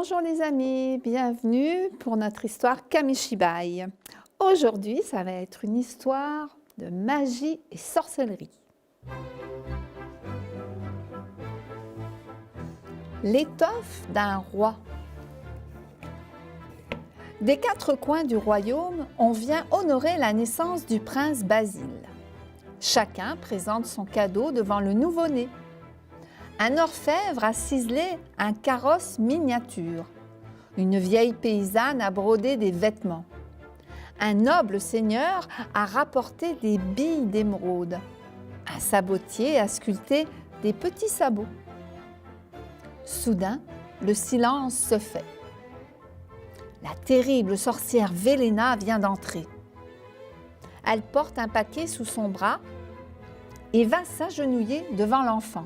Bonjour les amis, bienvenue pour notre histoire Kamishibai. Aujourd'hui, ça va être une histoire de magie et sorcellerie. L'étoffe d'un roi. Des quatre coins du royaume, on vient honorer la naissance du prince Basile. Chacun présente son cadeau devant le nouveau-né. Un orfèvre a ciselé un carrosse miniature. Une vieille paysanne a brodé des vêtements. Un noble seigneur a rapporté des billes d'émeraude. Un sabotier a sculpté des petits sabots. Soudain, le silence se fait. La terrible sorcière Velena vient d'entrer. Elle porte un paquet sous son bras et va s'agenouiller devant l'enfant.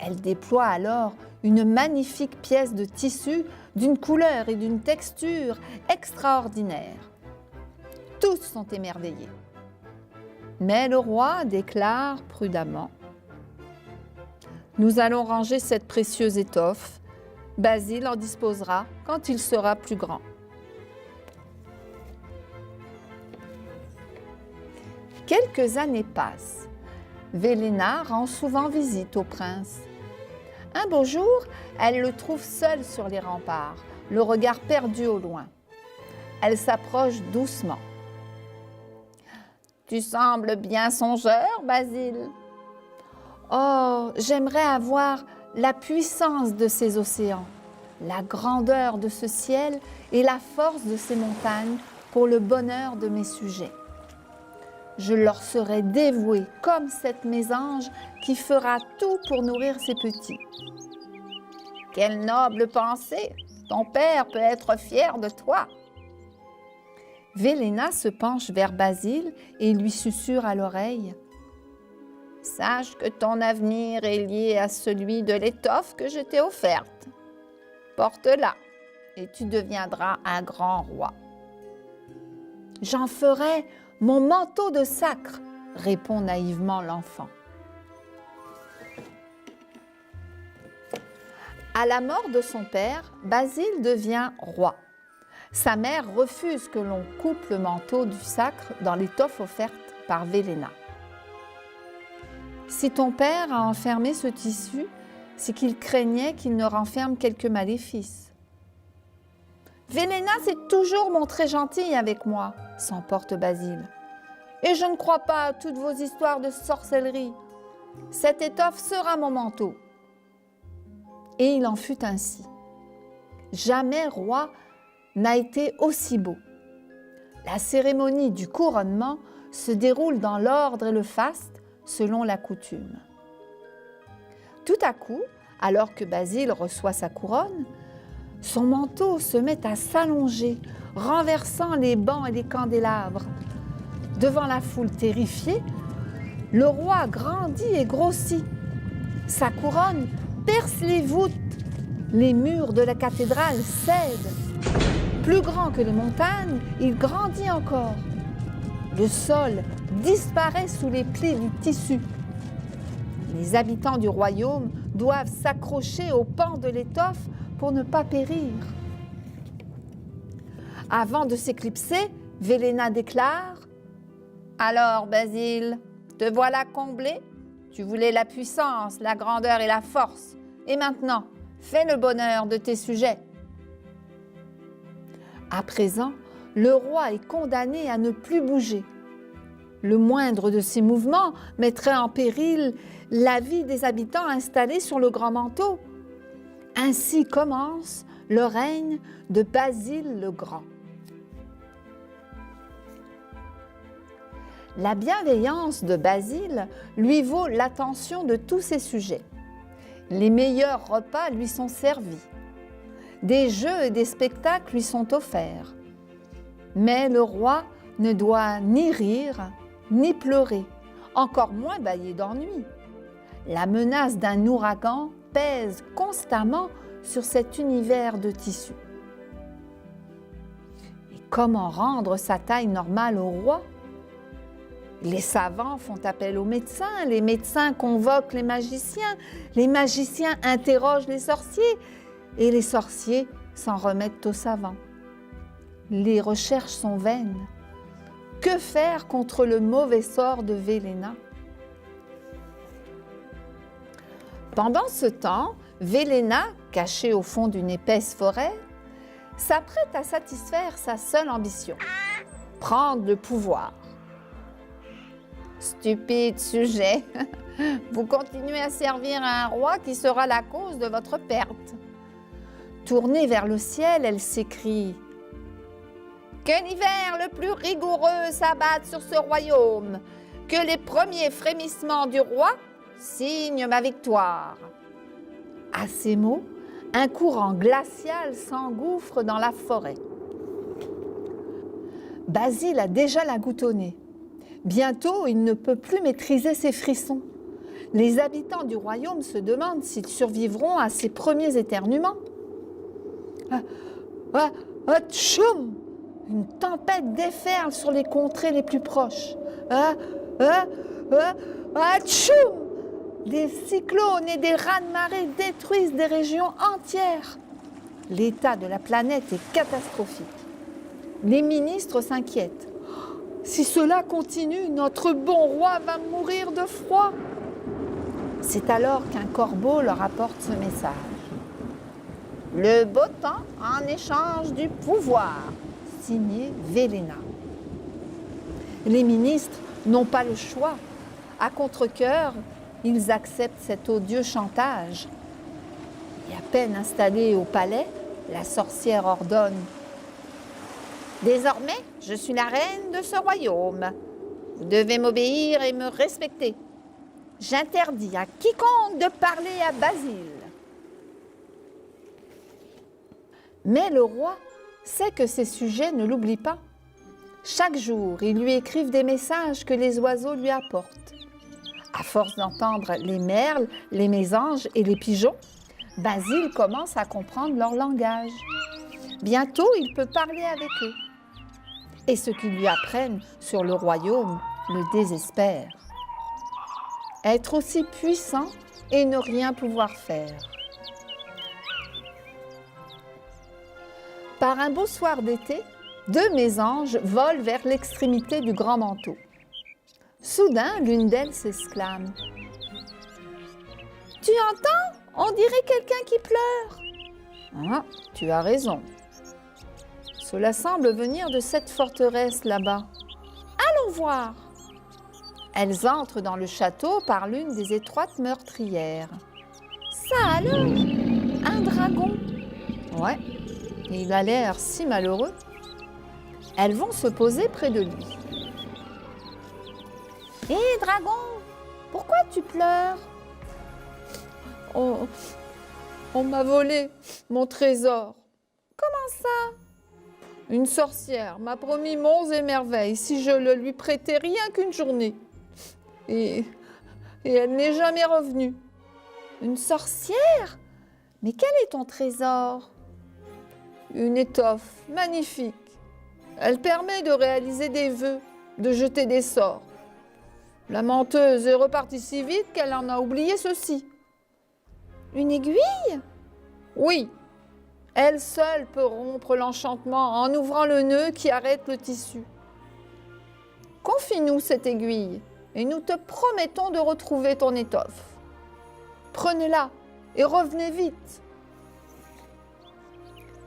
Elle déploie alors une magnifique pièce de tissu d'une couleur et d'une texture extraordinaires. Tous sont émerveillés. Mais le roi déclare prudemment : « Nous allons ranger cette précieuse étoffe. Basile en disposera quand il sera plus grand. » Quelques années passent. Velena rend souvent visite au prince. Un beau jour, elle le trouve seul sur les remparts, le regard perdu au loin. Elle s'approche doucement. « Tu sembles bien songeur, Basile. »« Oh, j'aimerais avoir la puissance de ces océans, la grandeur de ce ciel et la force de ces montagnes pour le bonheur de mes sujets. Je leur serai dévouée comme cette mésange qui fera tout pour nourrir ses petits. » « Quelle noble pensée! Ton père peut être fier de toi. » Velena se penche vers Basile et lui susurre à l'oreille : « Sache que ton avenir est lié à celui de l'étoffe que je t'ai offerte. Porte-la et tu deviendras un grand roi. »« J'en ferai mon manteau de sacre, » répond naïvement l'enfant. À la mort de son père, Basile devient roi. Sa mère refuse que l'on coupe le manteau du sacre dans l'étoffe offerte par Velena. « Si ton père a enfermé ce tissu, c'est qu'il craignait qu'il ne renferme quelque maléfice. »« Velena s'est toujours montrée gentille avec moi, » s'emporte Basile. « Et je ne crois pas à toutes vos histoires de sorcellerie. Cette étoffe sera mon manteau. » Et il en fut ainsi. Jamais roi n'a été aussi beau. La cérémonie du couronnement se déroule dans l'ordre et le faste selon la coutume. Tout à coup, alors que Basile reçoit sa couronne, son manteau se met à s'allonger, renversant les bancs et les candélabres. Devant la foule terrifiée, le roi grandit et grossit. Sa couronne perce les voûtes. Les murs de la cathédrale cèdent. Plus grand que les montagnes, il grandit encore. Le sol disparaît sous les plis du tissu. Les habitants du royaume doivent s'accrocher aux pans de l'étoffe pour ne pas périr. Avant de s'éclipser, Velena déclare : « Alors, Basile, te voilà comblé ? Tu voulais la puissance, la grandeur et la force. Et maintenant, fais le bonheur de tes sujets. » À présent, le roi est condamné à ne plus bouger. Le moindre de ses mouvements mettrait en péril la vie des habitants installés sur le grand manteau. Ainsi commence le règne de Basile le Grand. La bienveillance de Basile lui vaut l'attention de tous ses sujets. Les meilleurs repas lui sont servis. Des jeux et des spectacles lui sont offerts. Mais le roi ne doit ni rire, ni pleurer, encore moins bâiller d'ennui. La menace d'un ouragan pèse constamment sur cet univers de tissu. Et comment rendre sa taille normale au roi ? Les savants font appel aux médecins, les médecins convoquent les magiciens interrogent les sorciers, et les sorciers s'en remettent aux savants. Les recherches sont vaines. Que faire contre le mauvais sort de Véléna? Pendant ce temps, Véléna, cachée au fond d'une épaisse forêt, s'apprête à satisfaire sa seule ambition, prendre le pouvoir. Stupide sujet, vous continuez à servir un roi qui sera la cause de votre perte. Tournée vers le ciel, elle s'écrie « Que l'hiver le plus rigoureux s'abatte sur ce royaume, que les premiers frémissements du roi signent ma victoire. » À ces mots, un courant glacial s'engouffre dans la forêt. Basile a déjà la goutte au nez. Bientôt, il ne peut plus maîtriser ses frissons. Les habitants du royaume se demandent s'ils survivront à ces premiers éternuements. Tchoum! Une tempête déferle sur les contrées les plus proches. Tchoum! Des cyclones et des raz-de-marée détruisent des régions entières. L'état de la planète est catastrophique. Les ministres s'inquiètent. Si cela continue, notre bon roi va mourir de froid. C'est alors qu'un corbeau leur apporte ce message. Le beau temps en échange du pouvoir, signé Véléna. Les ministres n'ont pas le choix. À contre-cœur, ils acceptent cet odieux chantage. Et à peine installée au palais, la sorcière ordonne « Désormais, je suis la reine de ce royaume. Vous devez m'obéir et me respecter. J'interdis à quiconque de parler à Basile. » Mais le roi sait que ses sujets ne l'oublient pas. Chaque jour, ils lui écrivent des messages que les oiseaux lui apportent. À force d'entendre les merles, les mésanges et les pigeons, Basile commence à comprendre leur langage. Bientôt, il peut parler avec eux. Et ce qu'ils lui apprennent sur le royaume le désespère. Être aussi puissant et ne rien pouvoir faire. Par un beau soir d'été, 2 mésanges volent vers l'extrémité du grand manteau. Soudain, l'une d'elles s'exclame. « Tu entends? On dirait quelqu'un qui pleure. »« Ah, tu as raison. Cela semble venir de cette forteresse là-bas. Allons voir. » Elles entrent dans le château par l'une des étroites meurtrières. « Ça alors? Un dragon? » « Ouais, il a l'air si malheureux. » Elles vont se poser près de lui. « Hé, dragon, pourquoi tu pleures? »« On m'a volé mon trésor. »« Comment ça? » ?»« Une sorcière m'a promis monts et merveilles si je le lui prêtais rien qu'une journée. Et elle n'est jamais revenue. »« Une sorcière? Mais quel est ton trésor? » ?»« Une étoffe magnifique. Elle permet de réaliser des vœux, de jeter des sorts. La menteuse est repartie si vite qu'elle en a oublié ceci. »« Une aiguille? » ?»« Oui. Elle seule peut rompre l'enchantement en ouvrant le nœud qui arrête le tissu. Confie-nous cette aiguille et nous te promettons de retrouver ton étoffe. Prenez-la et revenez vite. »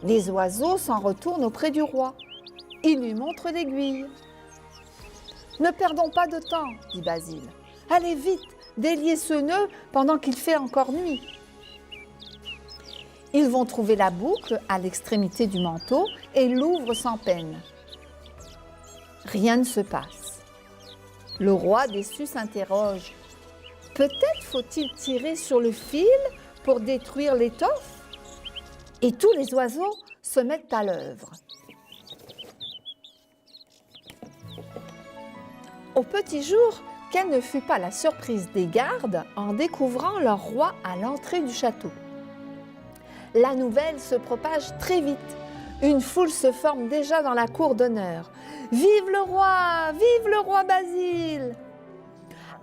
Les oiseaux s'en retournent auprès du roi. Ils lui montrent l'aiguille. « Ne perdons pas de temps, dit Basile. Allez vite, déliez ce nœud pendant qu'il fait encore nuit. » Ils vont trouver la boucle à l'extrémité du manteau et l'ouvrent sans peine. Rien ne se passe. Le roi déçu s'interroge. Peut-être faut-il tirer sur le fil pour détruire l'étoffe? Et tous les oiseaux se mettent à l'œuvre. Au petit jour, quelle ne fut pas la surprise des gardes en découvrant leur roi à l'entrée du château. La nouvelle se propage très vite. Une foule se forme déjà dans la cour d'honneur. « Vive le roi Basile !»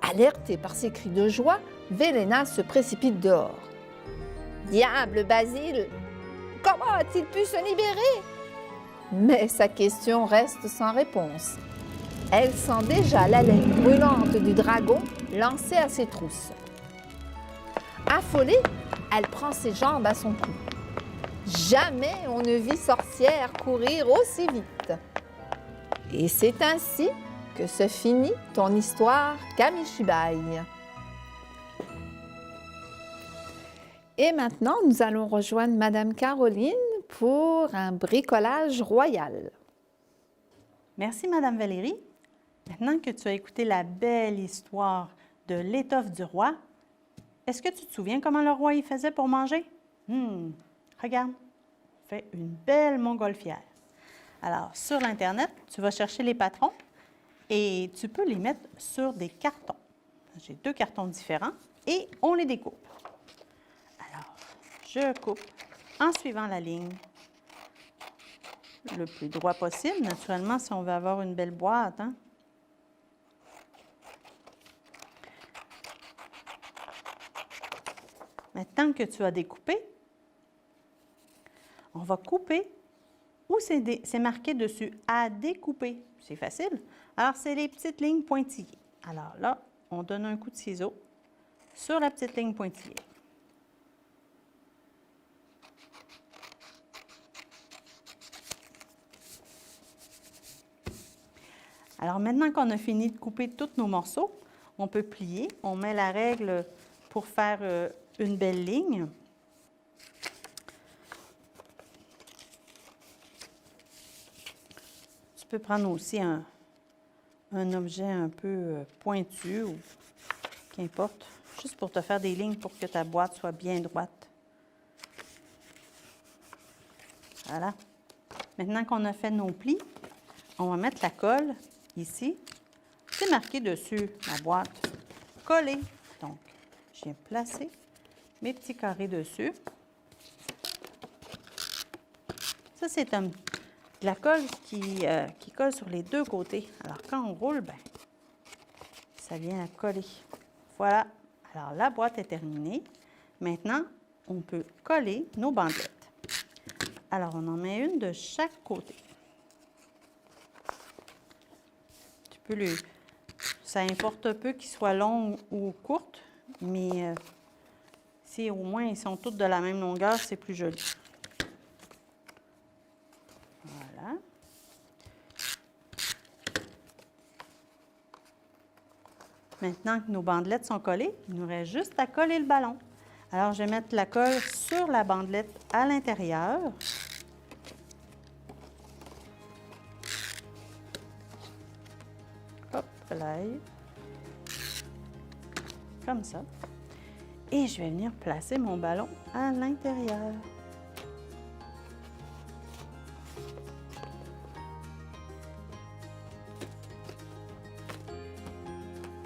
Alertée par ces cris de joie, Véléna se précipite dehors. « Diable Basile, Comment a-t-il pu se libérer? Mais sa question reste sans réponse. Elle sent déjà l'haleine brûlante du dragon lancée à ses trousses. Affolée, elle prend ses jambes à son cou. Jamais on ne vit sorcière courir aussi vite. Et c'est ainsi que se finit ton histoire, Kamishibai. Et maintenant, nous allons rejoindre Madame Caroline pour un bricolage royal. Merci, Madame Valérie. Maintenant que tu as écouté la belle histoire de l'étoffe du roi, est-ce que tu te souviens comment le roi y faisait pour manger? Regarde, on fait une belle montgolfière. Alors, sur l'Internet, tu vas chercher les patrons et tu peux les mettre sur des cartons. J'ai 2 cartons différents et on les découpe. Alors, je coupe en suivant la ligne le plus droit possible, naturellement, si on veut avoir une belle boîte. Hein? Maintenant que tu as découpé, on va couper où c'est marqué dessus « à découper ». C'est facile. Alors, c'est les petites lignes pointillées. Alors là, on donne un coup de ciseau sur la petite ligne pointillée. Alors maintenant qu'on a fini de couper tous nos morceaux, on peut plier. On met la règle pour faire une belle ligne. Tu peux prendre aussi un objet un peu pointu ou qu'importe, juste pour te faire des lignes pour que ta boîte soit bien droite. Voilà. Maintenant qu'on a fait nos plis, on va mettre la colle ici. C'est marqué dessus, la boîte, collée. Donc, je viens placer mes petits carrés dessus. Ça, c'est de la colle qui colle sur les 2 côtés. Alors, quand on roule, ben, ça vient à coller. Voilà. Alors, la boîte est terminée. Maintenant, on peut coller nos bandelettes. Alors, on en met une de chaque côté. Ça importe peu qu'ils soient longs ou courtes, mais si au moins ils sont toutes de la même longueur, c'est plus joli. Voilà. Maintenant que nos bandelettes sont collées, il nous reste juste à coller le ballon. Alors, je vais mettre la colle sur la bandelette à l'intérieur. Hop, là. Comme ça. Et je vais venir placer mon ballon à l'intérieur.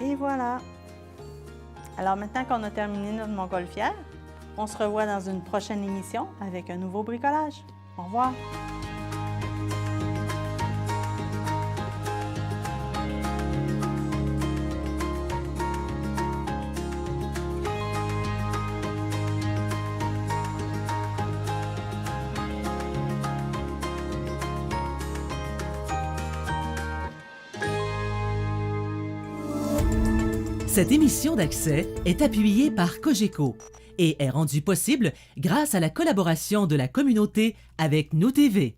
Et voilà. Alors maintenant qu'on a terminé notre montgolfière, on se revoit dans une prochaine émission avec un nouveau bricolage. Au revoir. Cette émission d'Accès est appuyée par Cogeco et est rendue possible grâce à la collaboration de la communauté avec Nous TV.